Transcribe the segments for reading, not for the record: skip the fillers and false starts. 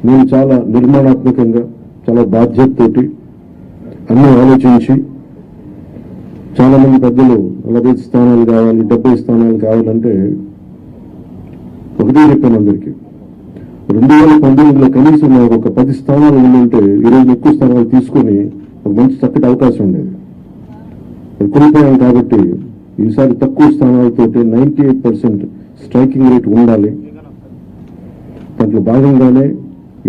నేను చాలా నిర్మాణాత్మకంగా చాలా బాధ్యతతోటి అన్ని ఆలోచించి చాలా మంది పెద్దలు 40 స్థానాలు కావాలి 70 స్థానాలు కావాలంటే ఒకటే చెప్పాను అందరికీ 2019లో కనీసం నాకు ఒక 10 స్థానాలు ఉందంటే ఈరోజు ఎక్కువ స్థానాలు తీసుకొని ఒక మంచి చక్కటి అవకాశం ఉండేది. కోల్పోయాం కాబట్టి ఈసారి తక్కువ స్థానాలతోటి 98% స్ట్రైకింగ్ రేట్ ఉండాలి. దాంట్లో భాగంగానే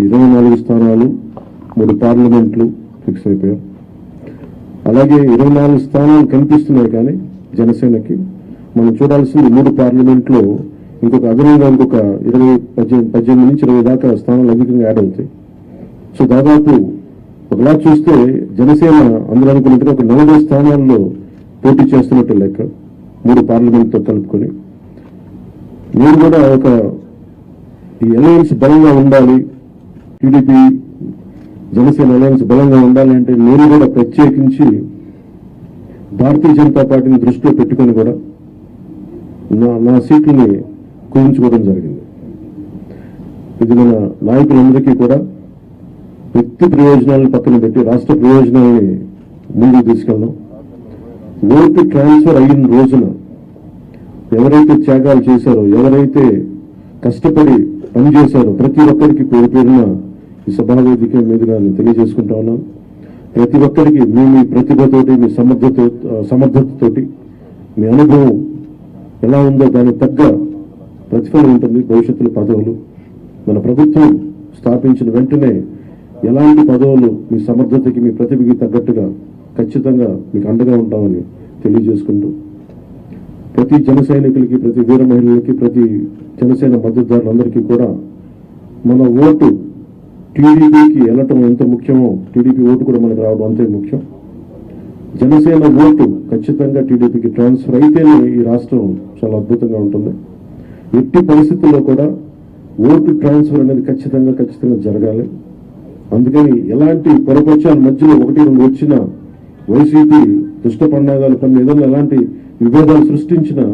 24 స్థానాలు 3 పార్లమెంట్లు ఫిక్స్ అయిపోయాం. అలాగే 24 స్థానాలు కనిపిస్తున్నాయి కానీ జనసేనకి మనం చూడాల్సింది 3 పార్లమెంట్లో ఇంకొక అదనంగా ఇంకొక 18 నుంచి 20 దాకా స్థానాలు అధికంగా యాడ్ అవుతాయి. సో దాదాపు ఒకలా చూస్తే జనసేన అందరూ అనుకున్నట్టుగా ఒక 40 స్థానాల్లో పోటీ చేస్తున్నట్టు లెక్క 3 పార్లమెంట్తో కలుపుకొని. నేను కూడా ఈ అలయన్స్ బలంగా ఉండాలి, టీడీపీ జనసేన అలయన్స్ బలంగా ఉండాలి అంటే నేను కూడా ప్రత్యేకించి భారతీయ జనతా పార్టీని దృష్టిలో పెట్టుకొని కూడా నా సీట్లని కుదించుకోవడం జరిగింది. ఇది మన నాయకులందరికీ కూడా వ్యక్తి ప్రయోజనాలను పక్కన పెట్టి రాష్ట్ర ప్రయోజనాలని ముందుకు తీసుకెళ్దాం. ఓటు ట్రాన్స్ఫర్ అయిన రోజున ఎవరైతే త్యాగాలు చేశారో, ఎవరైతే కష్టపడి పనిచేశారో ప్రతి ఒక్కరికి పేరు పేరున ఈ సభావేదిక మీదుగా నేను తెలియజేసుకుంటా ఉన్నాను. ప్రతి ఒక్కరికి మీ ప్రతిభతోటి, మీ సమర్థతతోటి, మీ అనుభవం ఎలా ఉందో దానికి తగ్గ ప్రతిఫలం ఉంటుంది. భవిష్యత్తులో పదవులు మన ప్రభుత్వం స్థాపించిన వెంటనే ఎలాంటి పదవులు మీ సమర్థతకి, మీ ప్రతిభకి తగ్గట్టుగా ఖచ్చితంగా మీకు అండగా ఉంటామని తెలియజేసుకుంటూ ప్రతి జన సైనికులకి, ప్రతి వీర మహిళలకి, ప్రతి జనసేన మద్దతుదారులందరికీ కూడా మన ఓటు టీడీపీకి వెళ్ళటం ఎంత ముఖ్యమో టీడీపీ ఓటు కూడా మనకు రావడం అంతే ముఖ్యం. జనసేన ఓటు ఖచ్చితంగా టీడీపీకి ట్రాన్స్ఫర్ అయితేనే ఈ రాష్ట్రం చాలా అద్భుతంగా ఉంటుంది. ఎట్టి పరిస్థితుల్లో కూడా ఓటు ట్రాన్స్ఫర్ అనేది ఖచ్చితంగా జరగాలి. అందుకని ఎలాంటి పొరపక్షాల మధ్యలో 1-2 వచ్చిన వైసీపీ దుష్ట పండాగాలు పని ఏదైనా ఎలాంటి విభేదాలు సృష్టించినా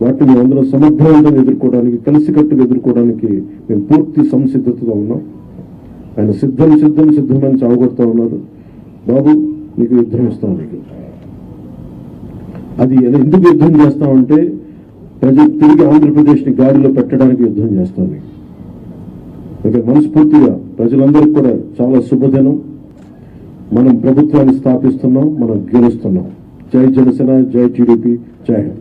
వాటిని మేము అందరం సమర్థవంతంగా ఎదుర్కోవడానికి, కలిసికట్టుగా ఎదుర్కోవడానికి మేము పూర్తి సంసిద్ధతతో ఉన్నాం. ఆయన సిద్ధమని చావగొడతా ఉన్నారు. బాబు నీకు యుద్ధం ఇస్తాం, నీకు అది ఎందుకు యుద్ధం చేస్తామంటే ప్రజలు తిరిగి ఆంధ్రప్రదేశ్ని గాడిలో పెట్టడానికి యుద్ధం చేస్తాం. ఇక మనస్ఫూర్తిగా ప్రజలందరికీ కూడా చాలా శుభదినం. మనం ప్రభుత్వాన్ని స్థాపిస్తున్నాం, మనం గెలుస్తున్నాం. జై జనసేన, జై టీడీపీ, జై హింద్.